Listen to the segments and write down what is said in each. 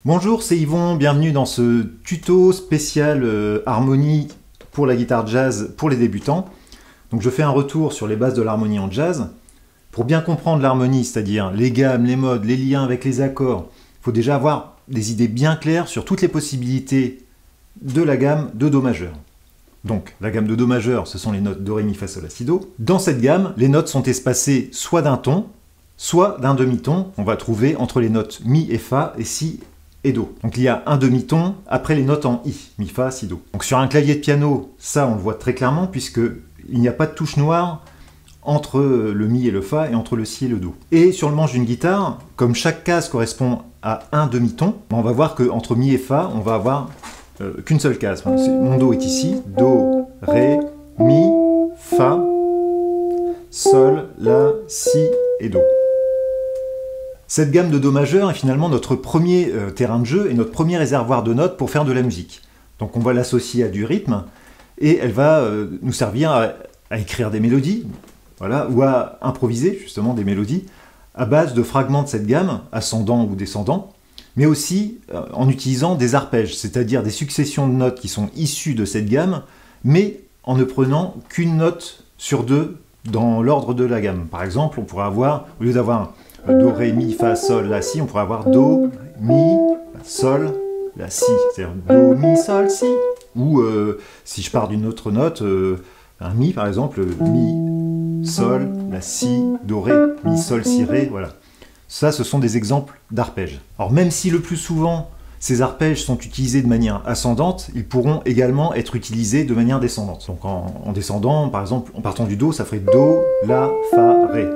Bonjour, c'est Yvon, bienvenue dans ce tuto spécial harmonie pour la guitare jazz pour les débutants. Donc je fais un retour sur les bases de l'harmonie en jazz. Pour bien comprendre l'harmonie, c'est-à-dire les gammes, les modes, les liens avec les accords, il faut déjà avoir des idées bien claires sur toutes les possibilités de la gamme de Do majeur. Donc la gamme de Do majeur, ce sont les notes Do, Ré, Mi, Fa, Sol, La, Si, Do. Dans cette gamme, les notes sont espacées soit d'un ton, soit d'un demi-ton. On va trouver entre les notes Mi et Fa et Si et Do. Donc il y a un demi-ton après les notes en I, Mi, Fa, Si, Do. Donc sur un clavier de piano, ça on le voit très clairement puisque il n'y a pas de touche noire entre le Mi et le Fa et entre le Si et le Do. Et sur le manche d'une guitare, comme chaque case correspond à un demi-ton, on va voir qu'entre Mi et Fa, on va avoir qu'une seule case. Mon Do est ici, Do, Ré, Mi, Fa, Sol, La, Si et Do. Cette gamme de Do majeur est finalement notre premier terrain de jeu et notre premier réservoir de notes pour faire de la musique. Donc on va l'associer à du rythme et elle va nous servir à écrire des mélodies, voilà, ou à improviser justement des mélodies à base de fragments de cette gamme, ascendants ou descendants, mais aussi en utilisant des arpèges, c'est-à-dire des successions de notes qui sont issues de cette gamme, mais en ne prenant qu'une note sur deux dans l'ordre de la gamme. Par exemple, on pourrait avoir, au lieu d'avoir Do, Ré, Mi, Fa, Sol, La, Si, on pourrait avoir Do, Mi, Sol, La, Si. C'est-à-dire Do, Mi, Sol, Si. Ou si je pars d'une autre note, un Mi par exemple, Mi, Sol, La, Si, Do, Ré, Mi, Sol, Si, Ré, voilà. Ça, ce sont des exemples d'arpèges. Alors même si le plus souvent, ces arpèges sont utilisés de manière ascendante, ils pourront également être utilisés de manière descendante. Donc en descendant, par exemple, en partant du Do, ça ferait Do, La, Fa, Ré.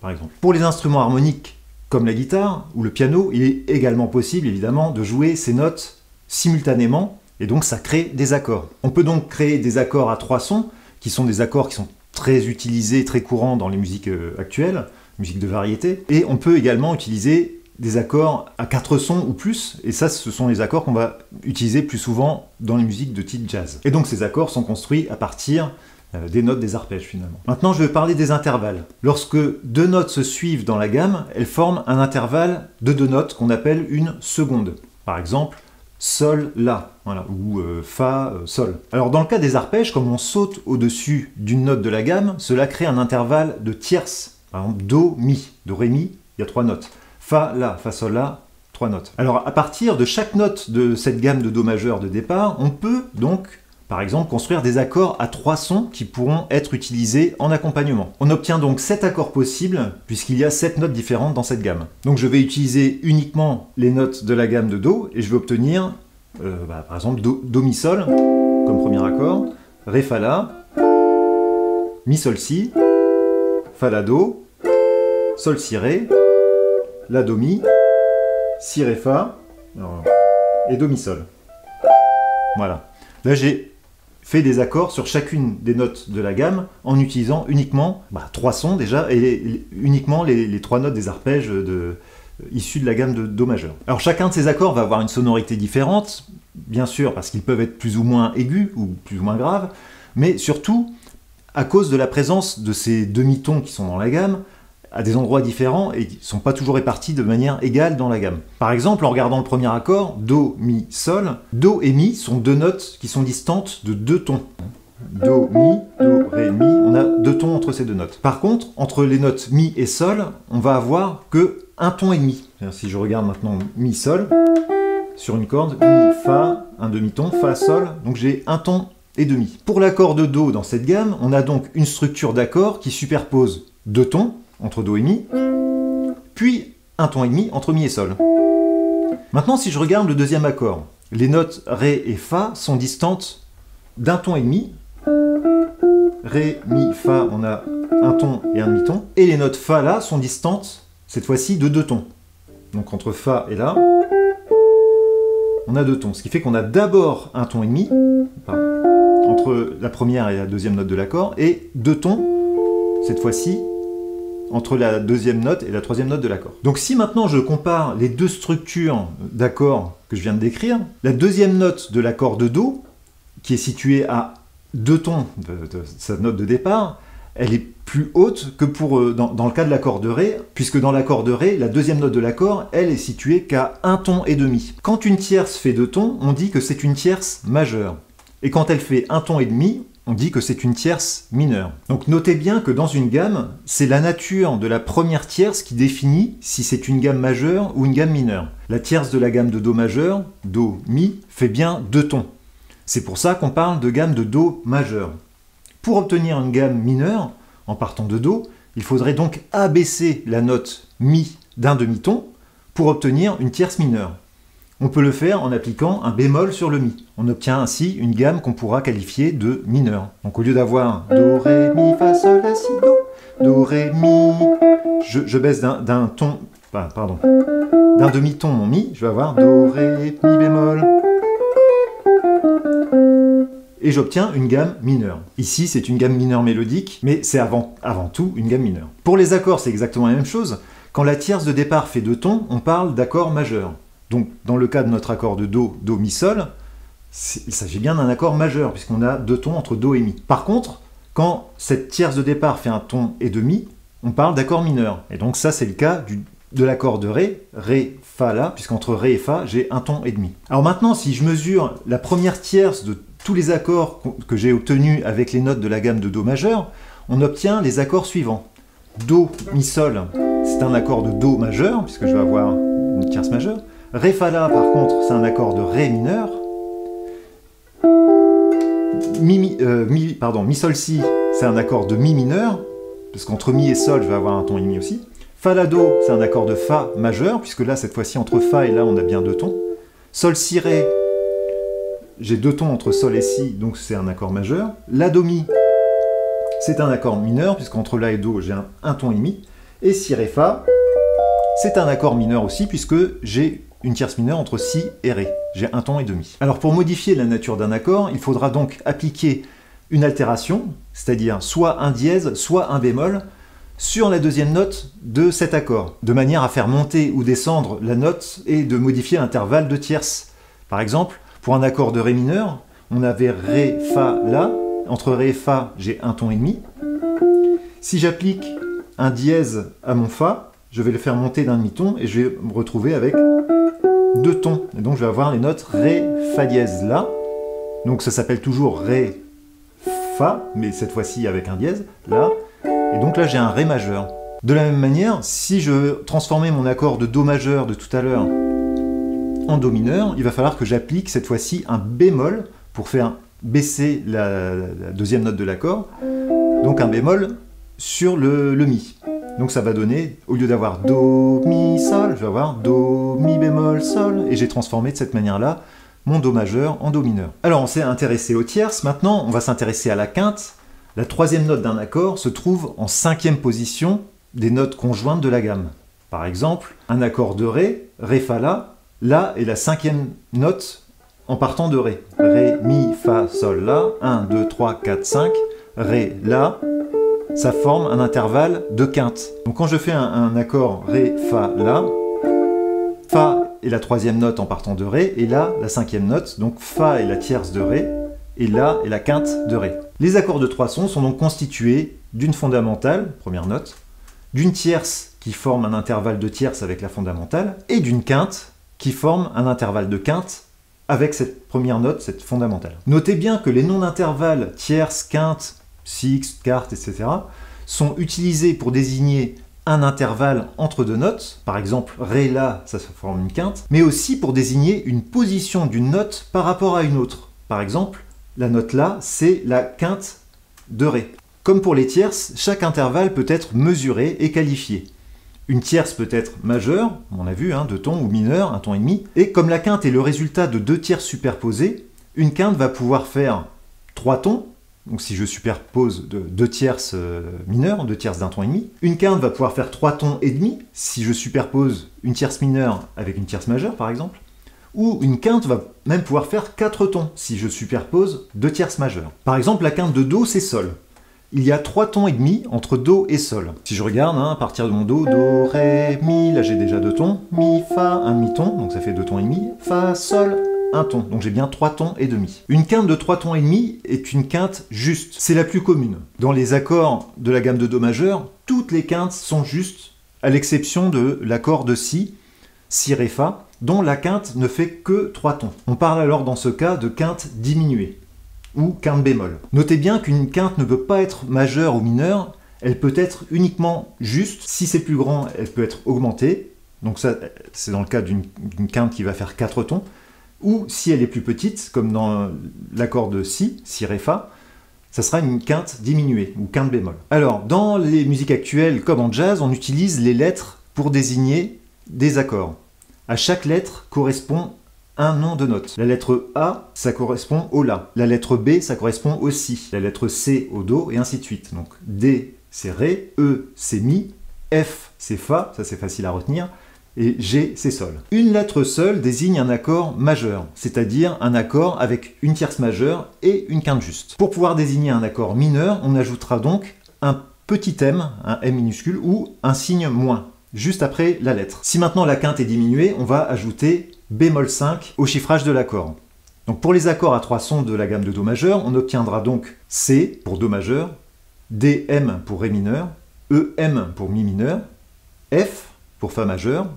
Par exemple. Pour les instruments harmoniques comme la guitare ou le piano, il est également possible évidemment de jouer ces notes simultanément et donc ça crée des accords. On peut donc créer des accords à trois sons qui sont des accords qui sont très utilisés, très courants dans les musiques actuelles, musique de variété, et on peut également utiliser des accords à quatre sons ou plus, et ça ce sont les accords qu'on va utiliser plus souvent dans les musiques de type jazz. Et donc ces accords sont construits à partir des notes des arpèges finalement. Maintenant je vais parler des intervalles. Lorsque deux notes se suivent dans la gamme, elles forment un intervalle de deux notes qu'on appelle une seconde. Par exemple, Sol, La, voilà, ou Fa, Sol. Alors dans le cas des arpèges, comme on saute au-dessus d'une note de la gamme, cela crée un intervalle de tierces. Par exemple, Do, Mi, Do, Ré, Mi, il y a trois notes. Fa, La, Fa, Sol, La, trois notes. Alors à partir de chaque note de cette gamme de Do majeur de départ, on peut donc par exemple, construire des accords à trois sons qui pourront être utilisés en accompagnement. On obtient donc 7 accords possibles, puisqu'il y a 7 notes différentes dans cette gamme. Donc je vais utiliser uniquement les notes de la gamme de Do, et je vais obtenir, par exemple, Do, Mi, Sol, comme premier accord, Ré, Fa, La, Mi, Sol, Si, Fa, La, Do, Sol, Si, Ré, La, Do, Mi, Si, Ré, Fa, et Do, Mi, Sol. Voilà. Là, j'ai fait des accords sur chacune des notes de la gamme en utilisant uniquement trois sons déjà et uniquement les trois notes des arpèges issus de la gamme de Do majeur. Alors chacun de ces accords va avoir une sonorité différente, bien sûr parce qu'ils peuvent être plus ou moins aigus ou plus ou moins graves, mais surtout à cause de la présence de ces demi-tons qui sont dans la gamme à des endroits différents et qui ne sont pas toujours répartis de manière égale dans la gamme. Par exemple, en regardant le premier accord, Do, Mi, Sol, Do et Mi sont deux notes qui sont distantes de deux tons. Do, Mi, Do, Ré, Mi, on a deux tons entre ces deux notes. Par contre, entre les notes Mi et Sol, on va avoir que un ton et demi. Si je regarde maintenant Mi, Sol, sur une corde, Mi, Fa, un demi-ton, Fa, Sol, donc j'ai un ton et demi. Pour l'accord de Do dans cette gamme, on a donc une structure d'accords qui superpose deux tons, entre Do et Mi, puis un ton et demi entre Mi et Sol. Maintenant, si je regarde le deuxième accord, les notes Ré et Fa sont distantes d'un ton et demi. Ré, Mi, Fa, on a un ton et un demi-ton. Et les notes Fa, La sont distantes, cette fois-ci, de deux tons. Donc entre Fa et La, on a deux tons. Ce qui fait qu'on a d'abord un ton et demi, entre la première et la deuxième note de l'accord, et deux tons, cette fois-ci, entre la deuxième note et la troisième note de l'accord. Donc si maintenant je compare les deux structures d'accords que je viens de décrire, la deuxième note de l'accord de Do, qui est située à deux tons de sa note de départ, elle est plus haute que dans le cas de l'accord de Ré, puisque dans l'accord de Ré, la deuxième note de l'accord, elle est située qu'à un ton et demi. Quand une tierce fait 2 tons, on dit que c'est une tierce majeure. Et quand elle fait un ton et demi, on dit que c'est une tierce mineure. Donc notez bien que dans une gamme, c'est la nature de la première tierce qui définit si c'est une gamme majeure ou une gamme mineure. La tierce de la gamme de Do majeur, Do, Mi, fait bien 2 tons. C'est pour ça qu'on parle de gamme de Do majeur. Pour obtenir une gamme mineure, en partant de Do, il faudrait donc abaisser la note Mi d'un demi-ton pour obtenir une tierce mineure. On peut le faire en appliquant un bémol sur le Mi. On obtient ainsi une gamme qu'on pourra qualifier de mineure. Donc au lieu d'avoir Do, Ré, Mi, Fa, Sol, La, Si, Do, Do, Ré, Mi, je baisse d'un demi-ton mon Mi, je vais avoir Do, Ré, Mi bémol, et j'obtiens une gamme mineure. Ici, c'est une gamme mineure mélodique, mais c'est avant tout une gamme mineure. Pour les accords, c'est exactement la même chose. Quand la tierce de départ fait 2 tons, on parle d'accord majeur. Donc, dans le cas de notre accord de Do, Do, Mi, Sol, il s'agit bien d'un accord majeur, puisqu'on a 2 tons entre Do et Mi. Par contre, quand cette tierce de départ fait un ton et demi, on parle d'accord mineur. Et donc ça, c'est le cas de l'accord de Ré, Ré, Fa, La, puisqu'entre Ré et Fa, j'ai un ton et demi. Alors maintenant, si je mesure la première tierce de tous les accords que j'ai obtenus avec les notes de la gamme de Do majeur, on obtient les accords suivants. Do, Mi, Sol, c'est un accord de Do majeur, puisque je vais avoir une tierce majeure. Ré, Fa, La, par contre, c'est un accord de Ré mineur. Mi, Sol, Si, c'est un accord de Mi mineur, parce qu'entre Mi et Sol, je vais avoir un ton et demi aussi. Fa, La, Do, c'est un accord de Fa majeur, puisque là, cette fois-ci, entre Fa et La, on a bien 2 tons. Sol, Si, Ré, j'ai 2 tons entre Sol et Si, donc c'est un accord majeur. La, Do, Mi, c'est un accord mineur, puisqu'entre La et Do, j'ai un ton et demi. Et Si, Ré, Fa, c'est un accord mineur aussi, puisque j'ai une tierce mineure entre Si et Ré. J'ai un ton et demi. Alors pour modifier la nature d'un accord, il faudra donc appliquer une altération, c'est-à-dire soit un dièse, soit un bémol, sur la deuxième note de cet accord, de manière à faire monter ou descendre la note et de modifier l'intervalle de tierces. Par exemple, pour un accord de Ré mineur, on avait Ré, Fa, La. Entre Ré et Fa, j'ai un ton et demi. Si j'applique un dièse à mon Fa, je vais le faire monter d'un demi-ton et je vais me retrouver avec 2 tons. Et donc je vais avoir les notes Ré, Fa dièse, La. Donc ça s'appelle toujours Ré, Fa, mais cette fois-ci avec un dièse, La. Et donc là j'ai un Ré majeur. De la même manière, si je transformais mon accord de Do majeur de tout à l'heure en Do mineur, il va falloir que j'applique cette fois-ci un bémol pour faire baisser la deuxième note de l'accord. Donc un bémol sur le Mi. Donc ça va donner, au lieu d'avoir Do, Mi, Sol, je vais avoir Do, Mi bémol, Sol, et j'ai transformé de cette manière-là mon Do majeur en Do mineur. Alors on s'est intéressé aux tierces, maintenant on va s'intéresser à la quinte. La troisième note d'un accord se trouve en 5e position des notes conjointes de la gamme. Par exemple, un accord de Ré, Ré, Fa, La, La est la 5e note en partant de Ré. Ré, Mi, Fa, Sol, La, 1, 2, 3, 4, 5, Ré, La, ça forme un intervalle de quinte. Donc quand je fais un accord Ré, Fa, La, Fa est la 3e note en partant de Ré, et La, la 5e note, donc Fa est la tierce de Ré, et La est la quinte de Ré. Les accords de 3 sons sont donc constitués d'une fondamentale, première note, d'une tierce qui forme un intervalle de tierce avec la fondamentale, et d'une quinte qui forme un intervalle de quinte avec cette première note, cette fondamentale. Notez bien que les noms d'intervalles tierce, quinte, sixte, quarte, etc. sont utilisés pour désigner un intervalle entre deux notes, par exemple Ré, La, ça forme une quinte, mais aussi pour désigner une position d'une note par rapport à une autre. Par exemple, la note La, c'est la quinte de Ré. Comme pour les tierces, chaque intervalle peut être mesuré et qualifié. Une tierce peut être majeure, on a vu, 2 tons, ou mineure, 1 ton et demi, et comme la quinte est le résultat de 2 tierces superposées, une quinte va pouvoir faire 3 tons, donc si je superpose 2 tierces mineures, 2 tierces d'1 ton et demi, une quinte va pouvoir faire 3 tons et demi, si je superpose une tierce mineure avec une tierce majeure par exemple, ou une quinte va même pouvoir faire 4 tons, si je superpose 2 tierces majeures. Par exemple, la quinte de Do, c'est Sol. Il y a 3 tons et demi entre Do et Sol. Si je regarde, à partir de mon Do, Do, Ré, Mi, là j'ai déjà 2 tons, Mi, Fa, un demi-ton, donc ça fait 2 tons et demi, Fa, Sol, un ton. Donc j'ai bien 3 tons et demi. Une quinte de 3 tons et demi est une quinte juste. C'est la plus commune. Dans les accords de la gamme de Do majeur, toutes les quintes sont justes, à l'exception de l'accord de Si, Si, Ré, Fa, dont la quinte ne fait que 3 tons. On parle alors dans ce cas de quinte diminuée, ou quinte bémol. Notez bien qu'une quinte ne peut pas être majeure ou mineure, elle peut être uniquement juste. Si c'est plus grand, elle peut être augmentée. Donc ça, c'est dans le cas d'une quinte qui va faire 4 tons. Ou si elle est plus petite, comme dans l'accord de Si, Si, Ré, Fa, ça sera une quinte diminuée, ou quinte bémol. Alors, dans les musiques actuelles, comme en jazz, on utilise les lettres pour désigner des accords. À chaque lettre correspond un nom de note. La lettre A, ça correspond au La. La lettre B, ça correspond au Si. La lettre C au Do, et ainsi de suite. Donc D, c'est Ré, E, c'est Mi, F, c'est Fa, ça c'est facile à retenir, et G, c'est Sol. Une lettre seule désigne un accord majeur, c'est-à-dire un accord avec une tierce majeure et une quinte juste. Pour pouvoir désigner un accord mineur, on ajoutera donc un petit M, un M minuscule, ou un signe moins, juste après la lettre. Si maintenant la quinte est diminuée, on va ajouter bémol 5 au chiffrage de l'accord. Donc pour les accords à 3 sons de la gamme de Do majeur, on obtiendra donc C pour Do majeur, DM pour Ré mineur, EM pour Mi mineur, F pour Fa majeur,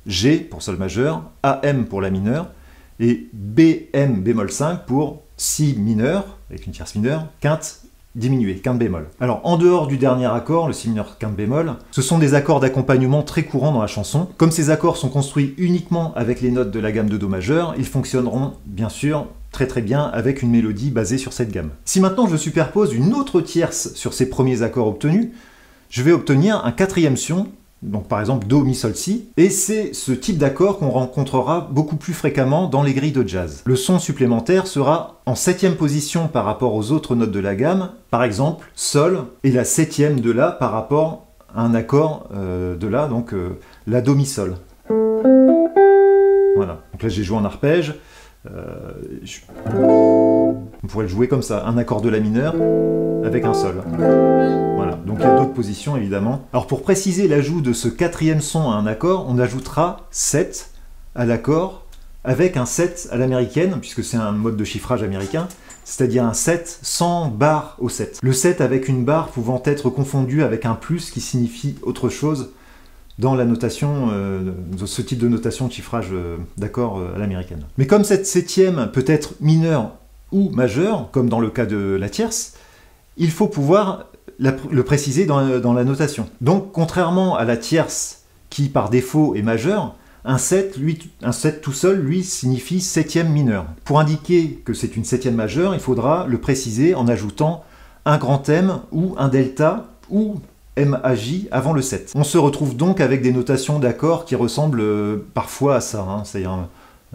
G pour Sol majeur, AM pour La mineur, et BM bémol 5 pour Si mineur, avec une tierce mineure, quinte diminuée, quinte bémol. Alors en dehors du dernier accord, le Si mineur quinte bémol, ce sont des accords d'accompagnement très courants dans la chanson. Comme ces accords sont construits uniquement avec les notes de la gamme de Do majeur, ils fonctionneront bien sûr très bien avec une mélodie basée sur cette gamme. Si maintenant je superpose une autre tierce sur ces premiers accords obtenus, je vais obtenir un quatrième son, donc par exemple Do, Mi, Sol, Si, et c'est ce type d'accord qu'on rencontrera beaucoup plus fréquemment dans les grilles de jazz. Le son supplémentaire sera en 7e position par rapport aux autres notes de la gamme, par exemple Sol, et la 7e de La par rapport à un accord de La, donc La, Do, Mi, Sol. Voilà, donc là j'ai joué en arpège. On pourrait le jouer comme ça, un accord de La mineur avec un Sol. Voilà, donc il y a d'autres positions évidemment. Alors pour préciser l'ajout de ce quatrième son à un accord, on ajoutera 7 à l'accord avec un 7 à l'américaine, puisque c'est un mode de chiffrage américain, c'est-à-dire un 7 sans barre au 7. Le 7 avec une barre pouvant être confondu avec un plus qui signifie autre chose dans la notation, ce type de notation de chiffrage d'accords à l'américaine. Mais comme cette 7e peut être mineure ou majeure, comme dans le cas de la tierce, il faut pouvoir le préciser dans la notation. Donc, contrairement à la tierce qui, par défaut, est majeure, un 7 tout seul, lui, signifie 7e mineur. Pour indiquer que c'est une 7e majeure, il faudra le préciser en ajoutant un grand M ou un delta ou MAJ avant le 7. On se retrouve donc avec des notations d'accords qui ressemblent parfois à ça, hein, c'est-à-dire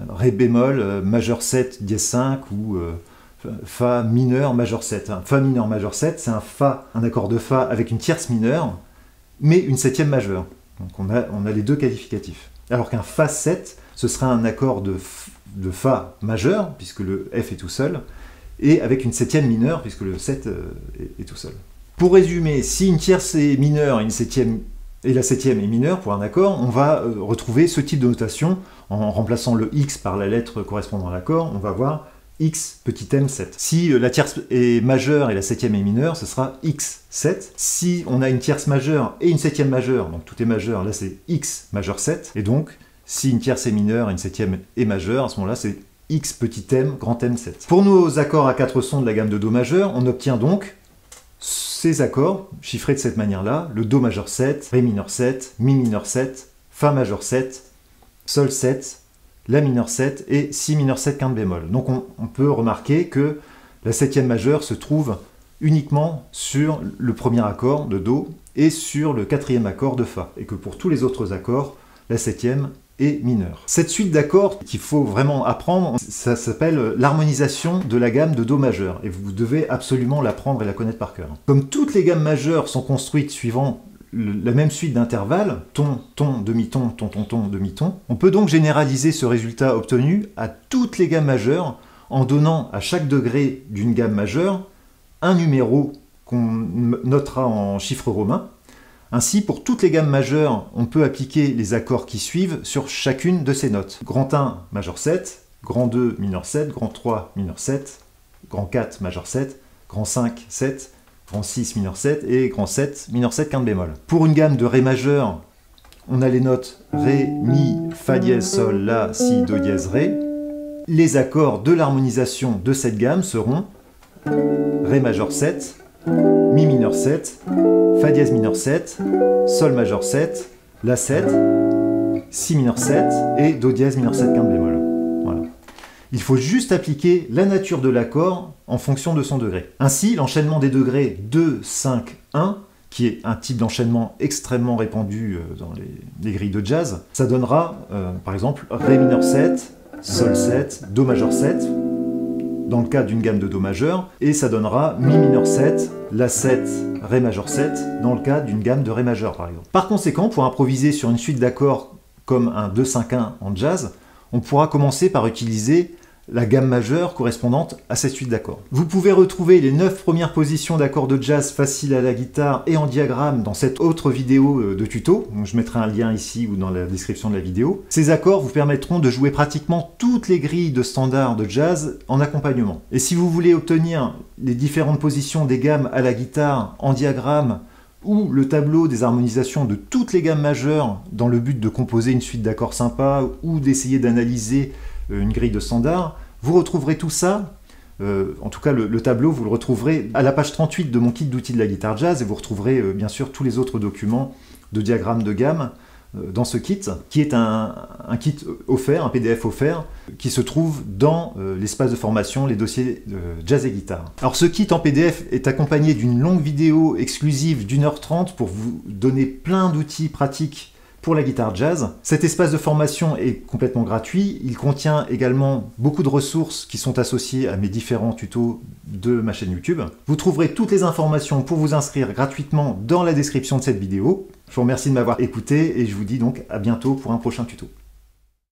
Ré bémol, majeur 7, dièse 5 ou Fa mineur, majeur 7. Fa mineur, majeur 7, c'est un accord de Fa avec une tierce mineure, mais une 7e majeure. Donc on a les deux qualificatifs. Alors qu'un Fa 7, ce sera un accord de Fa majeur, puisque le F est tout seul, et avec une 7e mineure, puisque le 7 est tout seul. Pour résumer, si une tierce est mineure et la 7e est mineure pour un accord, on va retrouver ce type de notation en remplaçant le X par la lettre correspondant à l'accord, on va voir X petit m 7. Si la tierce est majeure et la 7e est mineure, ce sera X 7. Si on a une tierce majeure et une 7e majeure, donc tout est majeur, là c'est X majeur 7. Et donc, si une tierce est mineure et une 7e est majeure, à ce moment-là c'est X petit m grand M 7. Pour nos accords à 4 sons de la gamme de Do majeur, on obtient donc ces accords chiffrés de cette manière-là, le Do majeur 7, Ré mineur 7, Mi mineur 7, Fa majeur 7, Sol 7, La mineur 7 et Si mineur 7 quinte bémol. Donc on peut remarquer que la 7e majeure se trouve uniquement sur le premier accord de Do et sur le 4e accord de Fa, et que pour tous les autres accords, la 7e est mineure. Cette suite d'accords qu'il faut vraiment apprendre, ça s'appelle l'harmonisation de la gamme de Do majeur, et vous devez absolument l'apprendre et la connaître par cœur. Comme toutes les gammes majeures sont construites suivant la même suite d'intervalles, ton, ton, demi-ton, ton, ton, ton, demi-ton, on peut donc généraliser ce résultat obtenu à toutes les gammes majeures en donnant à chaque degré d'une gamme majeure un numéro qu'on notera en chiffres romains. Ainsi, pour toutes les gammes majeures, on peut appliquer les accords qui suivent sur chacune de ces notes. Grand 1, majeur 7, grand 2 mineur 7, grand 3 mineur 7, grand 4 majeur 7, grand 5 7, grand 6 mineur 7 et grand 7 mineur 7 quinte bémol. Pour une gamme de Ré majeur, on a les notes Ré, Mi, Fa dièse, Sol, La, Si, Do dièse, Ré. Les accords de l'harmonisation de cette gamme seront Ré majeur 7, Mi mineur 7, Fa dièse mineur 7, Sol majeur 7, La 7, Si mineur 7 et Do dièse mineur 7 quinte bémol. Voilà. Il faut juste appliquer la nature de l'accord en fonction de son degré. Ainsi, l'enchaînement des degrés 2, 5, 1, qui est un type d'enchaînement extrêmement répandu dans les grilles de jazz, ça donnera, par exemple, Ré mineur 7, Sol 7, Do majeur 7, dans le cas d'une gamme de Do majeur, et ça donnera Mi mineur 7, La 7, Ré majeur 7, dans le cas d'une gamme de Ré majeur, par exemple. Par conséquent, pour improviser sur une suite d'accords comme un 2-5-1 en jazz, on pourra commencer par utiliser la gamme majeure correspondante à cette suite d'accords. Vous pouvez retrouver les 9 premières positions d'accords de jazz faciles à la guitare et en diagramme dans cette autre vidéo de tuto. Donc je mettrai un lien ici ou dans la description de la vidéo. Ces accords vous permettront de jouer pratiquement toutes les grilles de standards de jazz en accompagnement. Et si vous voulez obtenir les différentes positions des gammes à la guitare en diagramme ou le tableau des harmonisations de toutes les gammes majeures dans le but de composer une suite d'accords sympa ou d'essayer d'analyser une grille de standard, vous retrouverez tout ça, en tout cas le tableau, vous le retrouverez à la page 38 de mon kit d'outils de la guitare jazz et vous retrouverez bien sûr tous les autres documents de diagrammes de gamme dans ce kit, qui est un kit offert, un PDF offert, qui se trouve dans l'espace de formation, les dossiers de jazz et guitare. Alors ce kit en PDF est accompagné d'une longue vidéo exclusive d'1h30 pour vous donner plein d'outils pratiques pour la guitare jazz. Cet espace de formation est complètement gratuit, il contient également beaucoup de ressources qui sont associées à mes différents tutos de ma chaîne YouTube. Vous trouverez toutes les informations pour vous inscrire gratuitement dans la description de cette vidéo. Je vous remercie de m'avoir écouté et je vous dis donc à bientôt pour un prochain tuto.